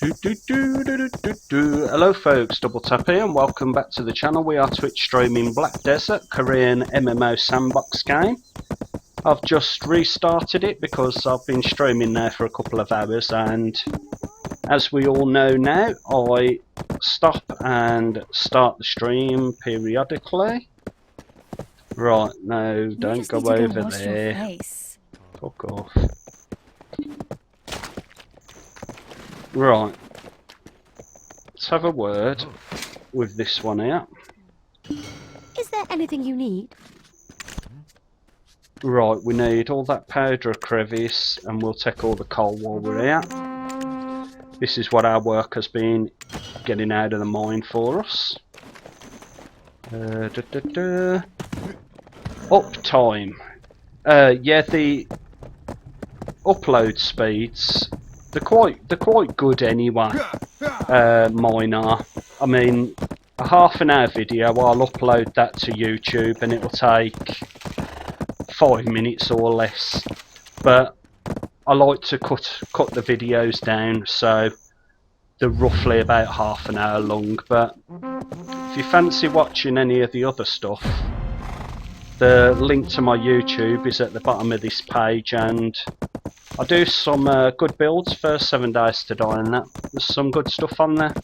Hello folks, Double Tap here and welcome back to the channel. We are Twitch streaming Black Desert, Korean MMO sandbox game. I've just restarted it because I've been streaming there for a couple of hours, and as we all know now, I stop and start the stream periodically. Right, no, don't go over there. Fuck off. Right. Let's have a word with this one here. Is there anything you need? Right, we need all that powder of crevice and we'll take all the coal while we're here. This is what our work has been getting out of the mine for us. Uptime. Yeah, the upload speeds, they're quite good anyway. Mine are. I mean, a half an hour video, I'll upload that to YouTube and it'll take 5 minutes or less. But I like to cut the videos down so they're roughly about half an hour long. But if you fancy watching any of the other stuff, the link to my YouTube is at the bottom of this page, and I do some good builds for 7 Days to Die and that. There's some good stuff on there,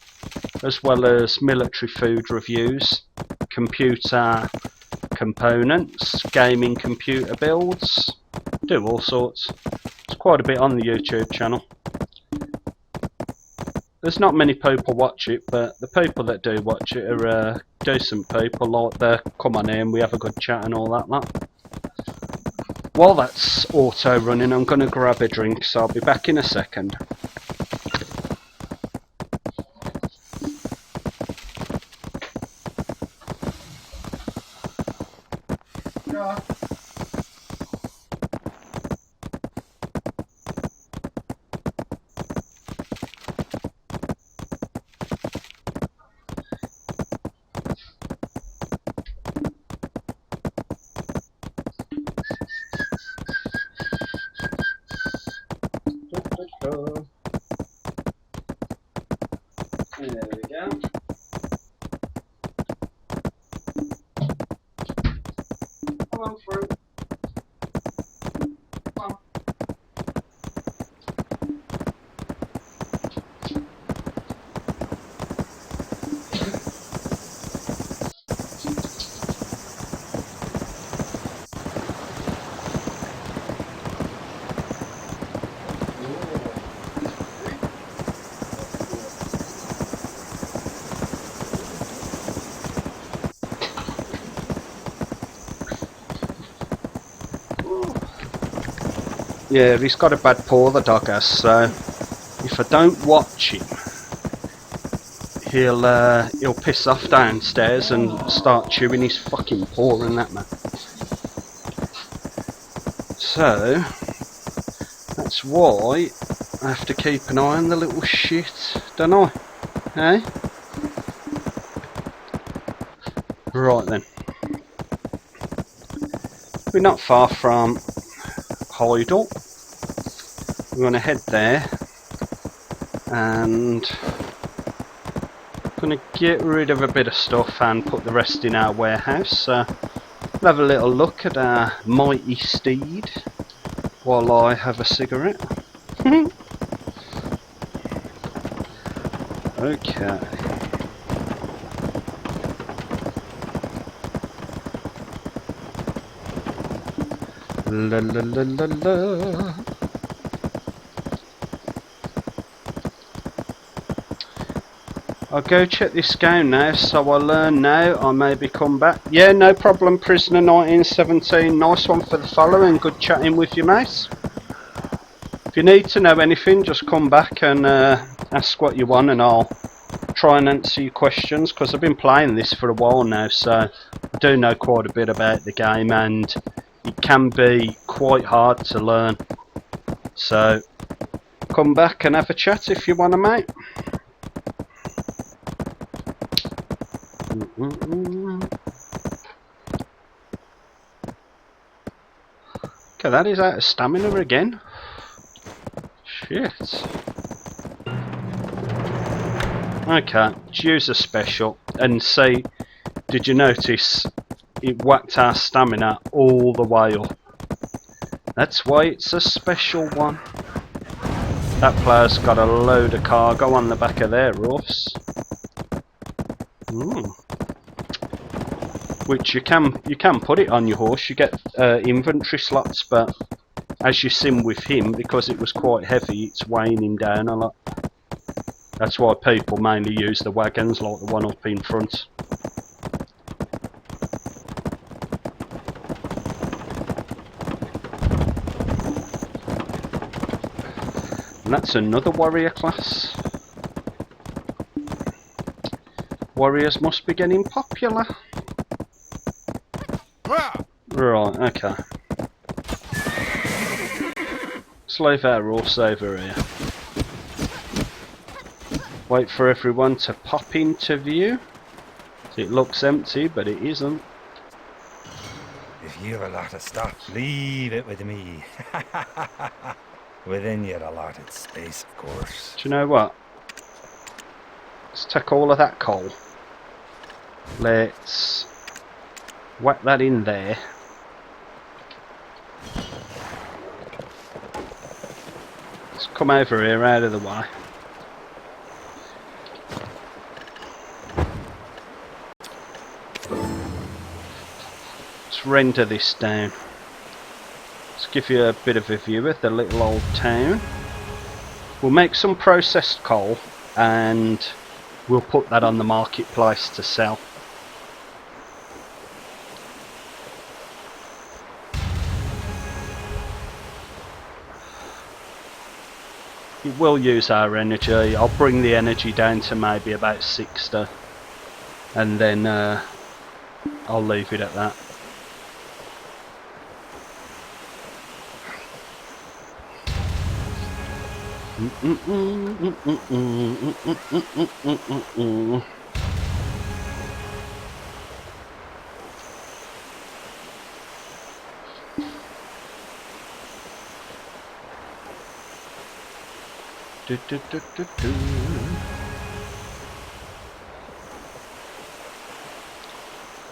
as well as military food reviews, computer components, gaming computer builds, do all sorts. There's quite a bit on the YouTube channel. There's not many people watch it, but the people that do watch it are decent people, like they come on here and we have a good chat and all that lot. While that's auto running, I'm going to grab a drink, so I'll be back in a second. Yeah. There we go. Come on through. Come on. Yeah, he's got a bad paw, the dog has, so if I don't watch him, he'll piss off downstairs and start chewing his fucking paw and that, man. So that's why I have to keep an eye on the little shit, don't I? Eh? Right then. We're not far from Heidel. We're going to head there and going to get rid of a bit of stuff and put the rest in our warehouse. So we'll have a little look at our mighty steed while I have a cigarette. Okay. La la la la la. I'll go check this game now, so I'll learn now. I maybe come back. Yeah, no problem, Prisoner 1917. Nice one for the follow and good chatting with you, mate. If you need to know anything, just come back and ask what you want and I'll try and answer your questions, because I've been playing this for a while now, so I do know quite a bit about the game and it can be quite hard to learn. So come back and have a chat if you want to, mate. Okay, that is out of stamina again. Shit. Okay, use a special and see, did you notice it whacked our stamina all the way up? That's why it's a special one. That player's got a load of cargo on the back of their roofs. Which you can put it on your horse. You get inventory slots, but as you sim with him, because it was quite heavy, it's weighing him down a lot. That's why people mainly use the wagons like the one up in front. And that's another warrior class. Warriors must be getting popular. Right, okay. Let's leave our horse over here. Wait for everyone to pop into view. It looks empty, but it isn't. If you've a lot of stuff, leave it with me. Within your allotted space, of course. Do you know what? Let's take all of that coal. Let's whack that in there. Let's come over here out of the way. Let's render this down. Let's give you a bit of a view of the little old town. We'll make some processed coal and we'll put that on the marketplace to sell. It will use our energy. I'll bring the energy down to maybe about 60 and then I'll leave it at that.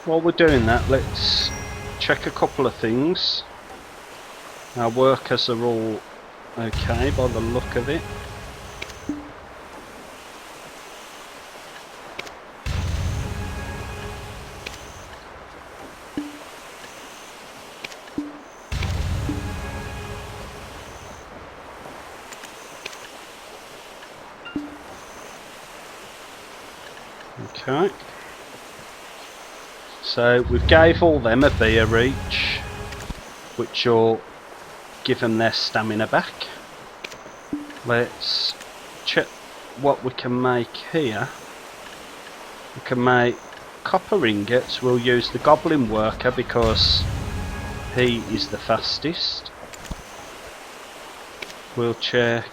While we're doing that, let's check a couple of things. Our workers are all okay by the look of it. Okay. So we've gave all them a beer each, which will give them their stamina back. Let's check what we can make here. We can make copper ingots. We'll use the goblin worker because he is the fastest. We'll check.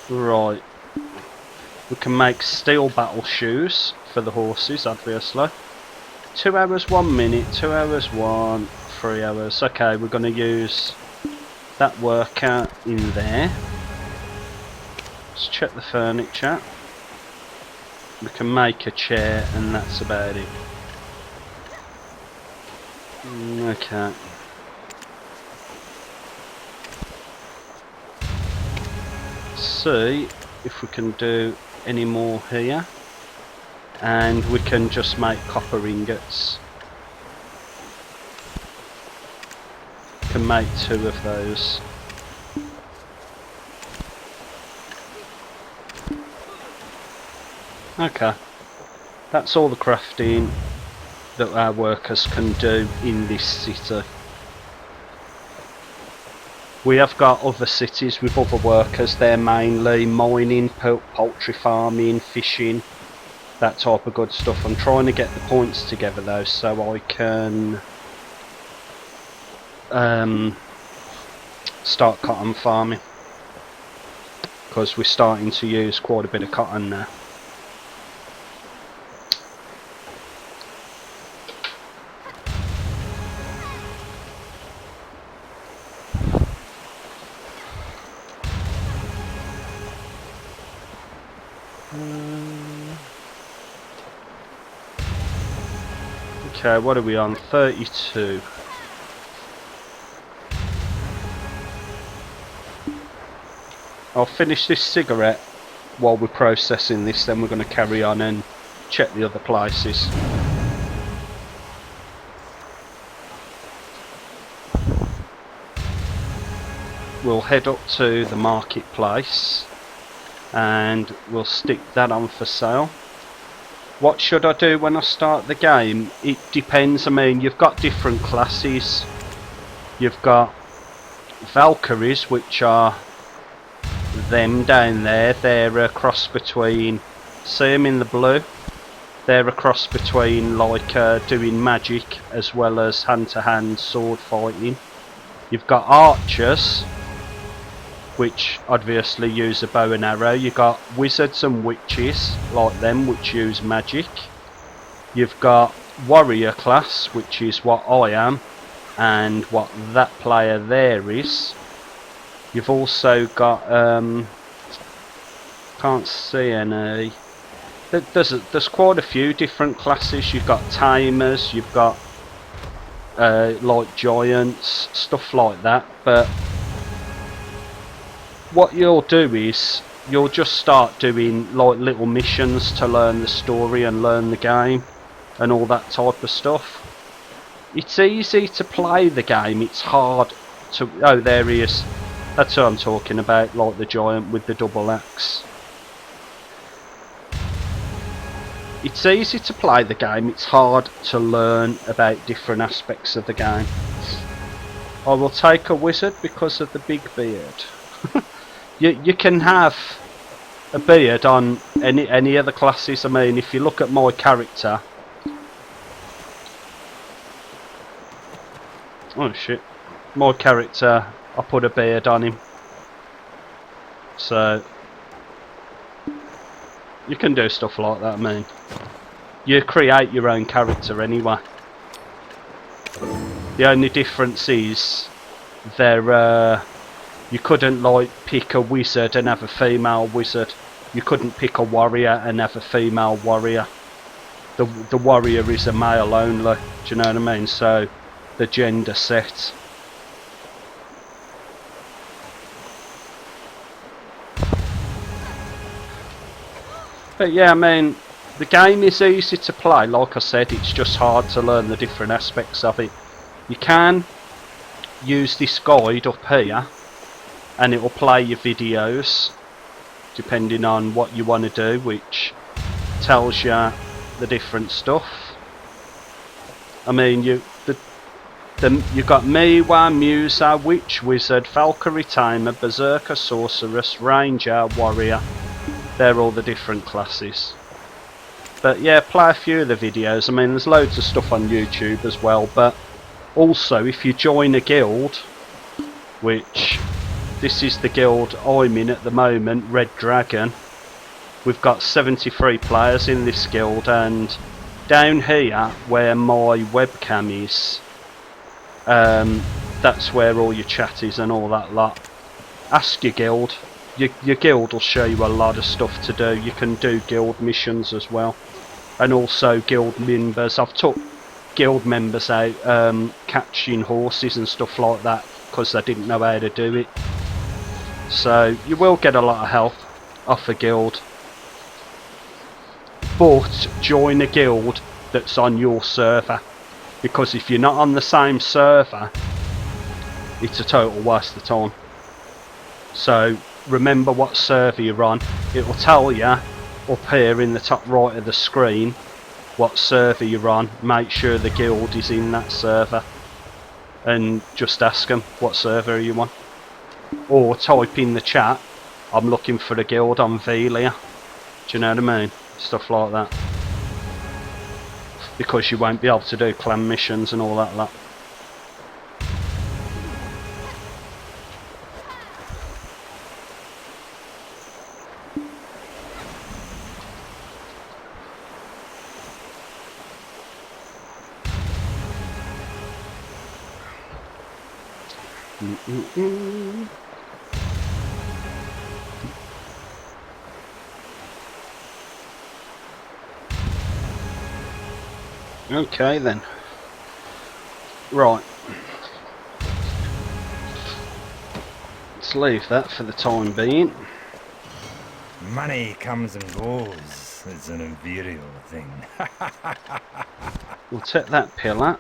Right. We can make steel battle shoes for the horses, obviously. 2 hours 1 minute, 2 hours 1, 3 hours. Okay, we're going to use that worker in there. Let's check the furniture. We can make a chair and that's about it. Okay. See if we can do any more here. And we can just make copper ingots. Can make 2 of those. Okay, that's all the crafting that our workers can do in this city. We have got other cities with other workers. They're mainly mining, poultry farming, fishing, that type of good stuff. I'm trying to get the points together though, so I can start cotton farming, because we're starting to use quite a bit of cotton now. Okay, what are we on? 32. I'll finish this cigarette while we're processing this, then we're going to carry on and check the other places. We'll head up to the marketplace and we'll stick that on for sale. What should I do when I start the game? It depends. I mean, you've got different classes. You've got Valkyries, which are them down there. They're a cross between, see them in the blue? They're a cross between like doing magic as well as hand-to-hand sword fighting. You've got archers, which obviously use a bow and arrow. You've got wizards and witches like them, which use magic. You've got warrior class, which is what I am and what that player there is. You've also got can't see any. There's quite a few different classes. You've got tamers, you've got like giants, stuff like that. But what you'll do is you'll just start doing like little missions to learn the story and learn the game and all that type of stuff. It's easy to play the game, it's hard to... Oh, there he is. That's what I'm talking about, like the giant with the double axe. It's easy to play the game, it's hard to learn about different aspects of the game. I will take a wizard because of the big beard. You can have a beard on any other classes. I mean, if you look at my character... Oh shit. My character, I put a beard on him. So... you can do stuff like that, I mean. You create your own character anyway. The only difference is... you couldn't like pick a wizard and have a female wizard. You couldn't pick a warrior and have a female warrior. The warrior is a male only, do you know what I mean? So the gender set. But yeah, I mean, the game is easy to play. Like I said, it's just hard to learn the different aspects of it. You can use this guide up here and it will play your videos depending on what you want to do, which tells you the different stuff. I mean, you got Miwa, Musa, Witch, Wizard, Valkyrie, Tamer, Berserker, Sorceress, Ranger, Warrior. They're all the different classes. But yeah, play a few of the videos. I mean, there's loads of stuff on YouTube as well, but also if you join a guild, which this is the guild I'm in at the moment, Red Dragon. We've got 73 players in this guild, and down here where my webcam is, that's where all your chat is and all that lot. Ask your guild. Your guild will show you a lot of stuff to do. You can do guild missions as well, and also guild members. I've took guild members out catching horses and stuff like that because they didn't know how to do it. So you will get a lot of help off a guild, but join a guild that's on your server, because if you're not on the same server, it's a total waste of time. So remember what server you're on. It will tell you up here in the top right of the screen what server you're on. Make sure the guild is in that server and just ask them what server are you on, or type in the chat, I'm looking for a guild on Velia. Do you know what I mean? Stuff like that, because you won't be able to do clan missions and all that lot. Okay then. Right. Let's leave that for the time being. Money comes and goes. It's an imperial thing. We'll take that pillar.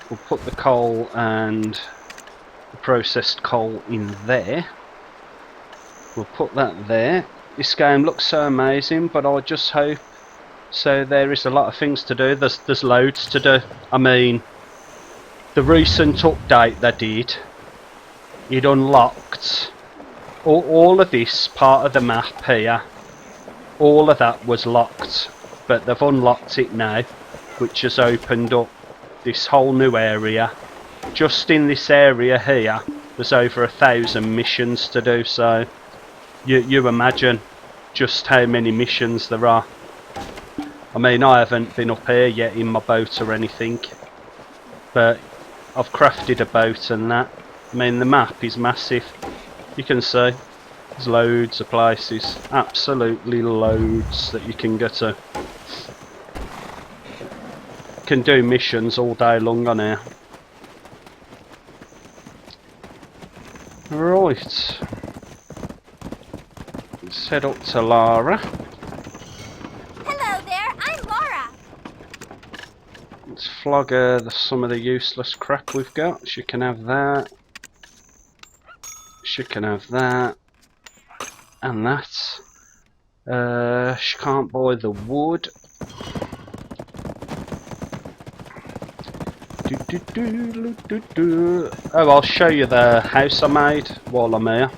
We'll put the coal and the processed coal in there. We'll put that there. This game looks so amazing, but I just hope so. There is a lot of things to do. There's loads to do. I mean, the recent update they did, it unlocked all of this part of the map here. All of that was locked, but they've unlocked it now, which has opened up this whole new area. Just in this area here, there's over 1,000 missions to do, so you imagine just how many missions there are. I mean, I haven't been up here yet in my boat or anything, but I've crafted a boat and that. I mean, the map is massive. You can see there's loads of places, absolutely loads that you can go to. You can do missions all day long on here. Right, let's head up to Lara. Hello there, I'm Laura. Let's flog her some of the useless crap we've got. She can have that. She can have that. And that. She can't buy the wood. Oh, I'll show you the house I made while I'm here.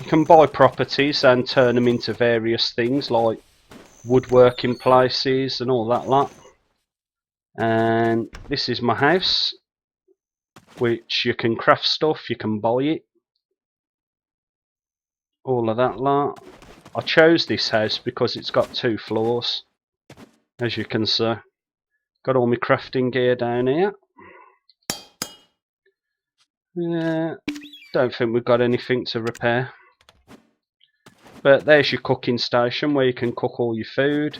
You can buy properties and turn them into various things like woodworking places and all that lot. And this is my house, which you can craft stuff, you can buy it. All of that lot. I chose this house because it's got 2 floors, as you can see. Got all my crafting gear down here. Yeah, don't think we've got anything to repair. But there's your cooking station where you can cook all your food.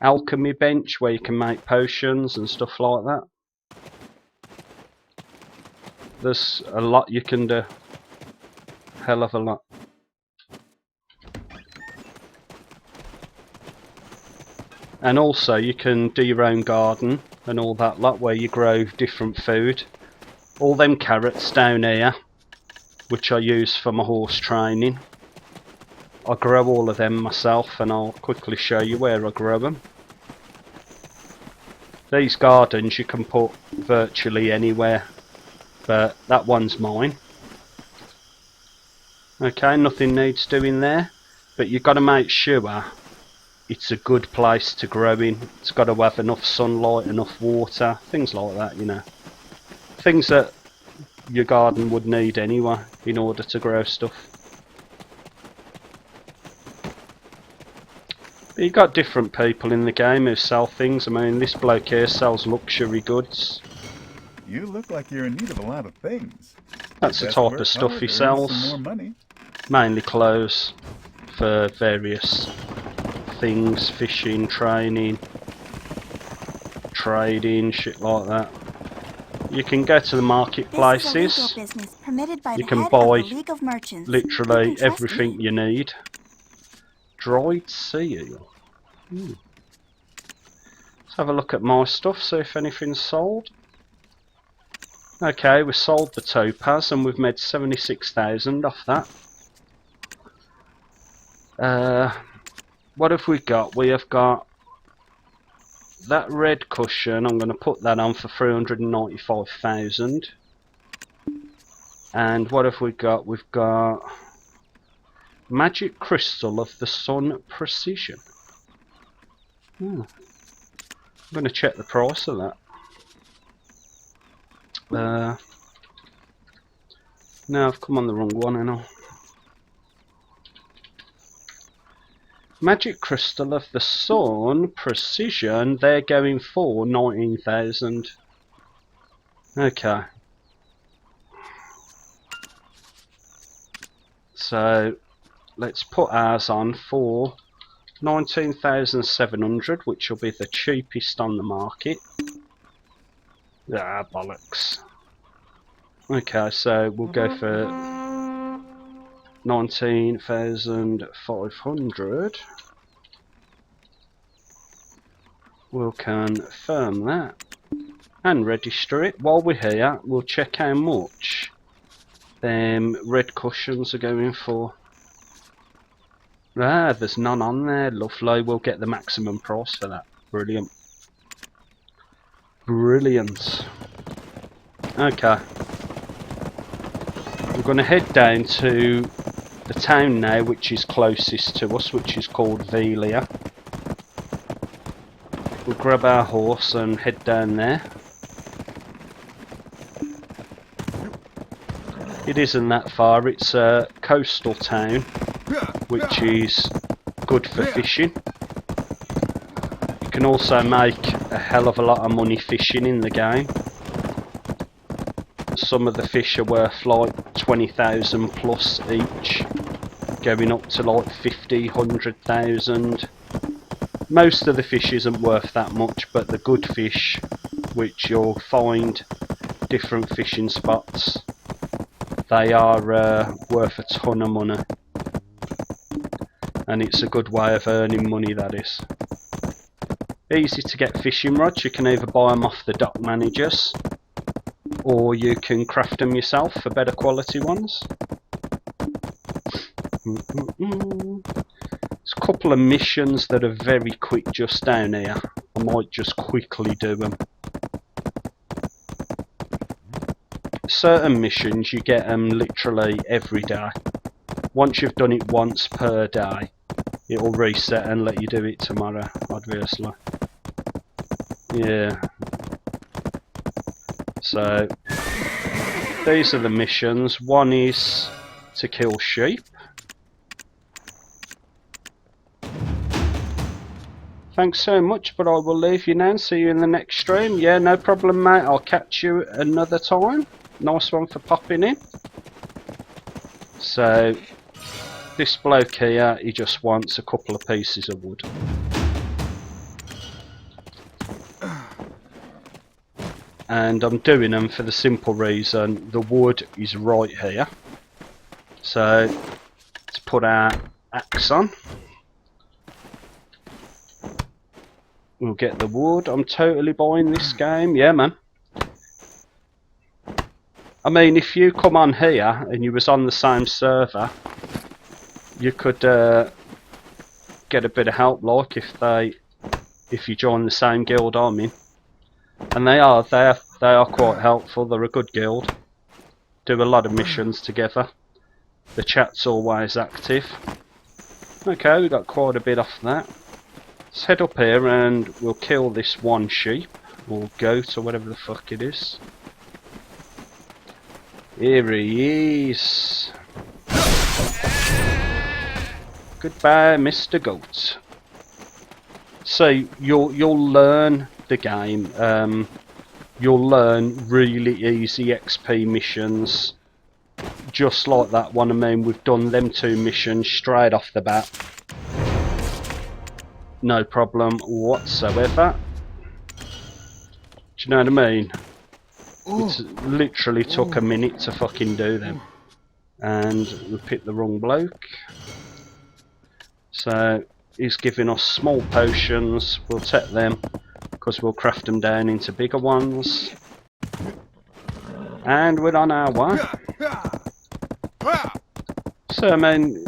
Alchemy bench where you can make potions and stuff like that. There's a lot you can do. Hell of a lot. And also you can do your own garden and all that lot where you grow different food. All them carrots down here, which I use for my horse training. I grow all of them myself and I'll quickly show you where I grow them. These gardens you can put virtually anywhere, but that one's mine. Okay, nothing needs doing there, but you've got to make sure it's a good place to grow in. It's got to have enough sunlight, enough water, things like that, you know. Things that your garden would need anyway in order to grow stuff. But you've got different people in the game who sell things. I mean, this bloke here sells luxury goods. You look like you're in need of a lot of things. That's the type of stuff he sells. Some more money. Mainly clothes for various things, fishing, training, trading, shit like that. You can go to the marketplaces. You can buy literally everything you need. Dried sea eel. Let's have a look at my stuff, see if anything's sold. Okay, we sold the topaz and we've made 76,000 off that. What have we got? We have got that red cushion. I'm going to put that on for 395,000. And what have we got? We've got magic crystal of the sun precision. I'm going to check the price of that. No, I've come on the wrong one, and all. Magic crystal of the sun precision. They're going for 19,000. Okay. So let's put ours on for 19,700, which will be the cheapest on the market. Ah, bollocks. Okay, so we'll go for 19,500. We'll confirm that and register it. While we're here, we'll check how much red cushions are going for. Ah, there's none on there. Lovely. We'll get the maximum price for that. Brilliant. Brilliant. Okay. We're going to head down to the town now, which is closest to us, which is called Velia. We'll grab our horse and head down there. It isn't that far. It's a coastal town, which is good for fishing. You can also make a hell of a lot of money fishing in the game. Some of the fish are worth like 20,000 plus each, going up to like 50, 100,000. Most of the fish isn't worth that much, but the good fish, which you'll find different fishing spots, they are worth a ton of money. And it's a good way of earning money, that is. Easy to get fishing rods. You can either buy them off the dock managers, or you can craft them yourself for better quality ones. There's a couple of missions that are very quick just down here. I might just quickly do them. Certain missions, you get them literally every day. Once you've done it once per day, it'll reset and let you do it tomorrow, obviously. Yeah. So, these are the missions. One is to kill sheep. Thanks so much, but I will leave you now and see you in the next stream. Yeah, no problem, mate. I'll catch you another time. Nice one for popping in. So, this bloke here, he just wants a couple of pieces of wood. And I'm doing them for the simple reason the wood is right here. So, let's put our axe on. We'll get the wood. I'm totally buying this game. Yeah, man. I mean, if you come on here and you was on the same server, you could get a bit of help, like if you join the same guild I'm in. And they are quite helpful. They're a good guild. Do a lot of missions together. The chat's always active. Okay, we got quite a bit off that. Let's head up here and we'll kill this one sheep, or goat, or whatever the fuck it is. Here he is. Goodbye, Mr. Goat. So you'll learn the game. You'll learn really easy XP missions, just like that one. I mean, we've done them two missions straight off the bat. No problem whatsoever. Do you know what I mean? It literally took a minute to fucking do them. And we picked the wrong bloke. So he's giving us small potions. We'll take them because we'll craft them down into bigger ones. And we're on our way. So I mean,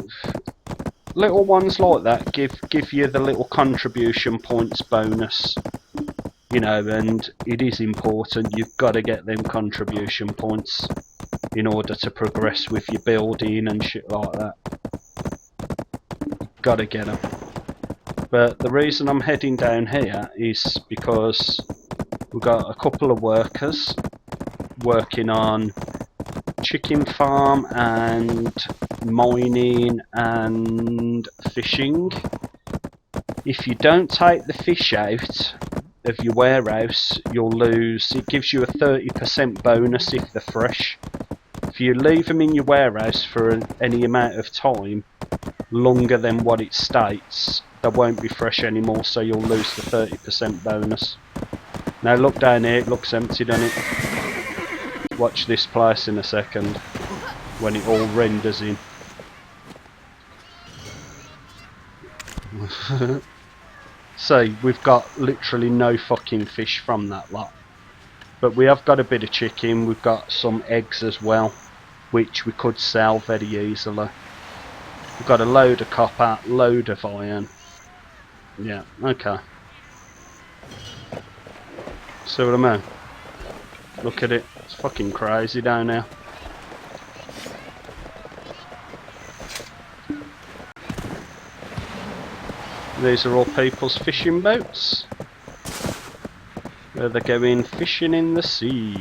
little ones like that give you the little contribution points bonus, you know, and it is important. You've got to get them contribution points in order to progress with your building and shit like that. Got to get them. But the reason I'm heading down here is because we've got a couple of workers working on chicken farm and mining and fishing. If you don't take the fish out of your warehouse, you'll lose. It gives you a 30% bonus if they're fresh. If you leave them in your warehouse for any amount of time longer than what it states, they won't be fresh anymore, so you'll lose the 30% bonus. Now look down here, it looks empty, doesn't it? Watch this place in a second, when it all renders in. See, we've got literally no fucking fish from that lot. But we have got a bit of chicken, we've got some eggs as well, which we could sell very easily. We've got a load of copper, load of iron. Yeah, okay. See what I mean? Look at it, it's fucking crazy down there. These are all people's fishing boats, where they're going fishing in the sea.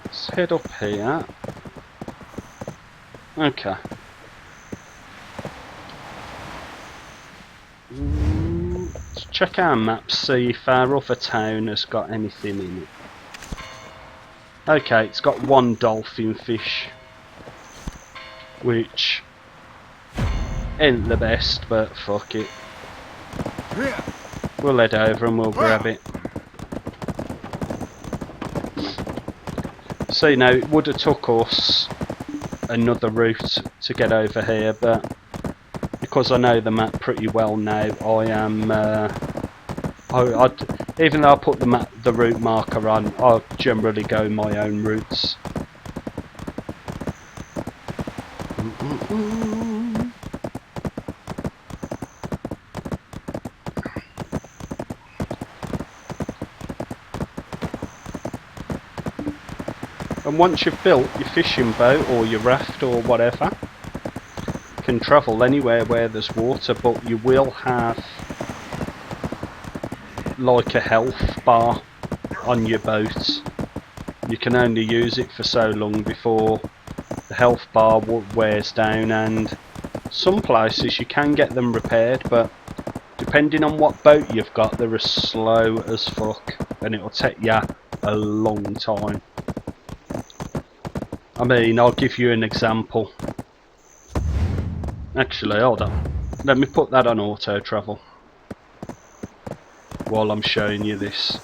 Let's head up here. Okay. Let's check our map, see if our other town has got anything in it. Okay, it's got one dolphin fish, which ain't the best, but fuck it. We'll head over and we'll grab it. See, now it would have took us another route to get over here, but because I know the map pretty well now, I am even though I put the route marker on, I generally go my own routes. And once you've built your fishing boat or your raft or whatever, you can travel anywhere where there's water, but you will have like a health bar on your boat. You can only use it for so long before the health bar wears down, and some places you can get them repaired, but depending on what boat you've got, they're as slow as fuck and it'll take you a long time. I mean, I'll give you an example. Actually, hold on. Let me put that on auto travel while I'm showing you this.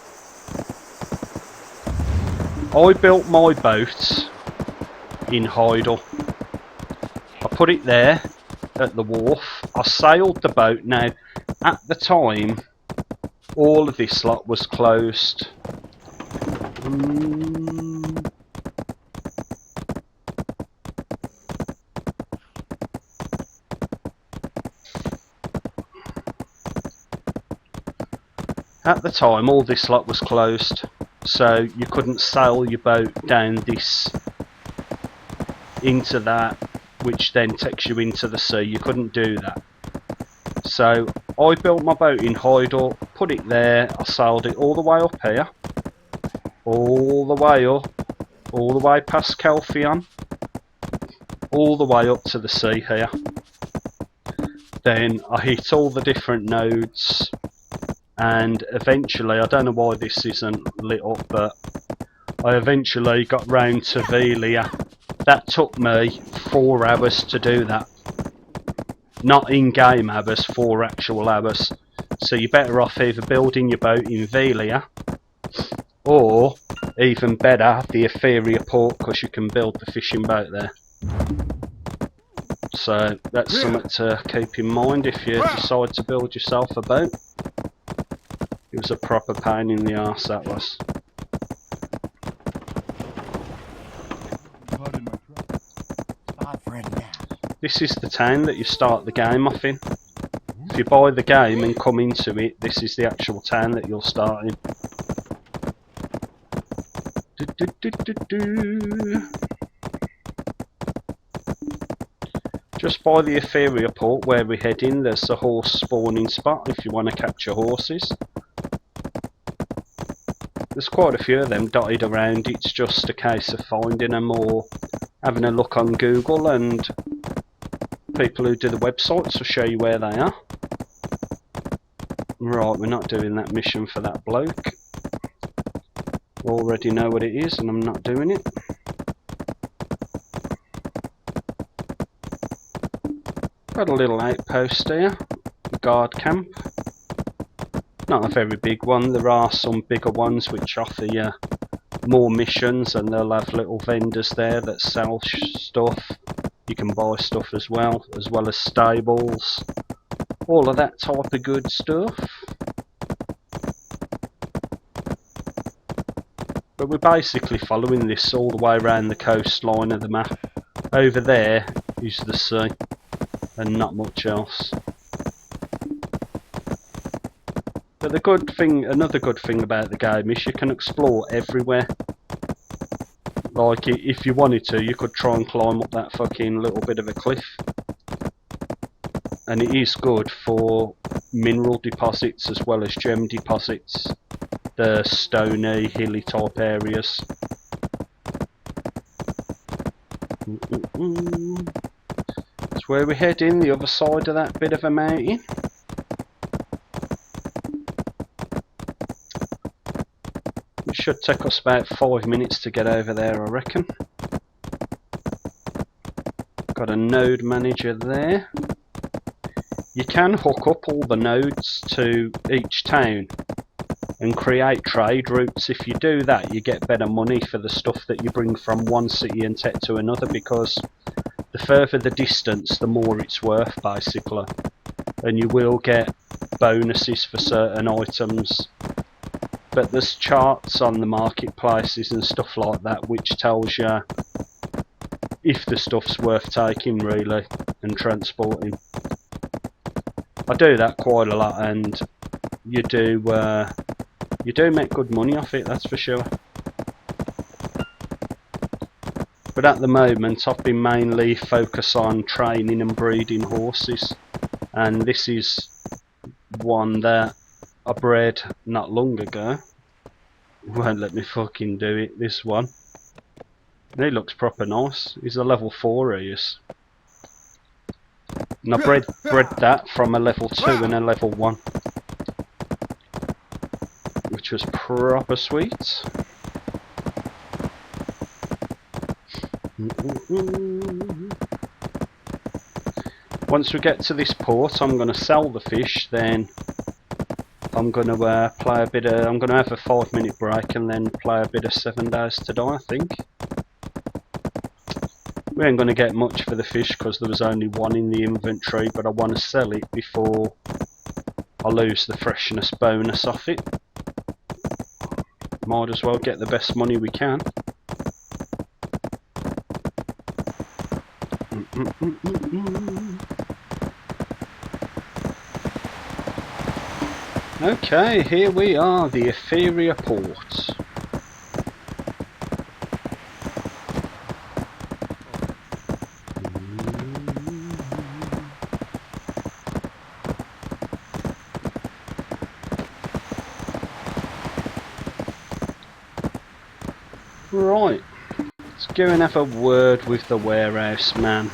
I built my boat in Heidel. I put it there at the wharf. I sailed the boat. Now, at the time, all of this lot was closed. At the time, all this lot was closed, so you couldn't sail your boat down this into that, which then takes you into the sea. You couldn't do that. So I built my boat in Heidel, put it there. I sailed it all the way up here, all the way up, all the way past Calphion, all the way up to the sea here. Then I hit all the different nodes. And eventually, I don't know why this isn't lit up, but I eventually got round to Velia. That took me 4 hours to do that. Not in-game hours, 4 actual hours. So you're better off either building your boat in Velia, or even better, the Etheria port, because you can build the fishing boat there. So that's something to keep in mind if you decide to build yourself a boat. It was a proper pain in the arse, that was. This is the town that you start the game off in. If you buy the game and come into it, this is the actual town that you'll start in. Just by the Etheria port where we're heading, there's the horse spawning spot if you want to capture horses. There's quite a few of them dotted around. It's just a case of finding them or having a look on Google, and people who do the websites will show you where they are. Right, we're not doing that mission for that bloke. Already know what it is and I'm not doing it. Got a little outpost here. guard camp. Not a very big one. There are some bigger ones which offer you more missions, and they'll have little vendors there that sell stuff. You can buy stuff as well as stables, all of that type of good stuff. But we're basically following this all the way around the coastline of the map. Over there is the sea, and not much else. But the good thing, another good thing about the game is you can explore everywhere. Like, if you wanted to, you could try and climb up that fucking little bit of a cliff. And it is good for mineral deposits as well as gem deposits. The stony, hilly type areas. That's where we're heading, the other side of that bit of a mountain. It should take us about 5 minutes to get over there, I reckon. Got a node manager there. You can hook up all the nodes to each town and create trade routes. If you do that, you get better money for the stuff that you bring from one city and take to another, because the further the distance, the more it's worth, basically. And you will get bonuses for certain items. But there's charts on the marketplaces and stuff like that which tells you if the stuff's worth taking, really, and transporting. I do that quite a lot, and you do make good money off it, that's for sure. But at the moment I've been mainly focused on training and breeding horses, and this is one that I bred not long ago. Won't let me fucking do it, this one. He looks proper nice. He's a level 4, he is. And I bred that from a level 2 and a level 1. Which was proper sweet. Once we get to this port, I'm going to sell the fish, then I'm going to play a bit of... I'm going to have a 5-minute break and then play a bit of 7 Days to Die, I think. We ain't going to get much for the fish because there was only one in the inventory, but I want to sell it before I lose the freshness bonus off it. Might as well get the best money we can. Okay, here we are, the Etheria port. Right, let's go and have a word with the warehouse man.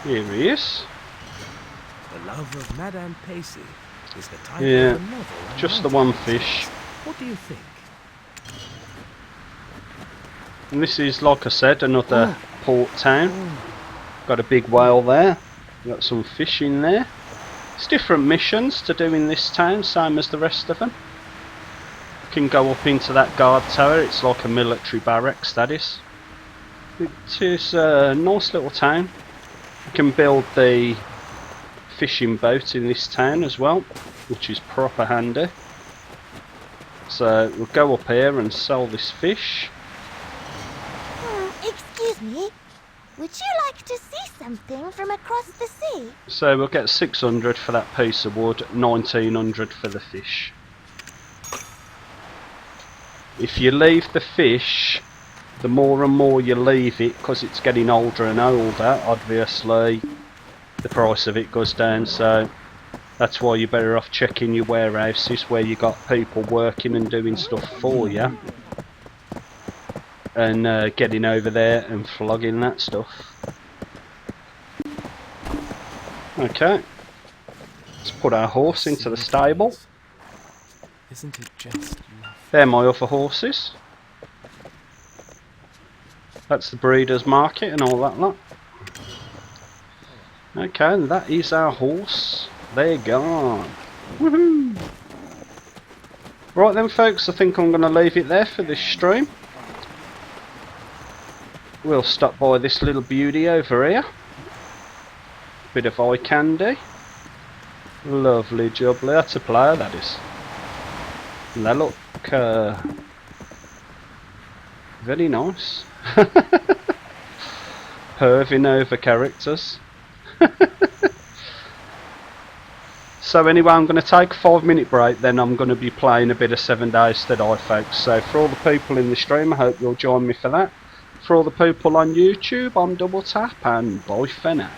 Here he is. The love of Madame Pacey is the title Yeah, of a novel. just the one fish. What do you think? And this is, like I said, another port town. Got a big whale there. Got some fish in there. It's different missions to do in this town, same as the rest of them. Can go up into that guard tower. It's like a military barracks, that is. It is a nice little town. You can build the fishing boat in this town as well, which is proper handy. So we'll go up here and sell this fish. Excuse me. Would you like to see something from across the sea? So we'll get 600 for that piece of wood, 1900 for the fish. If you leave the fish, the more and more you leave it, because it's getting older and older, obviously the price of it goes down. So that's why you're better off checking your warehouses where you got people working and doing stuff for you, and getting over there and flogging that stuff. Okay, let's put our horse into the stable. Isn't it just They're my other horses. That's the breeder's market and all that lot. Okay, and that is our horse. They're gone. Woohoo! Right then folks, I think I'm going to leave it there for this stream. We'll stop by this little beauty over here. Bit of eye candy. Lovely jubbly. That's a player, that is. And they look very nice. Perving over characters. So anyway, I'm going to take a 5-minute break, then I'm going to be playing a bit of 7 Days to Die, folks. So for all the people in the stream, I hope you'll join me for that. For all the people on YouTube, I'm Double Tap, and bye for now.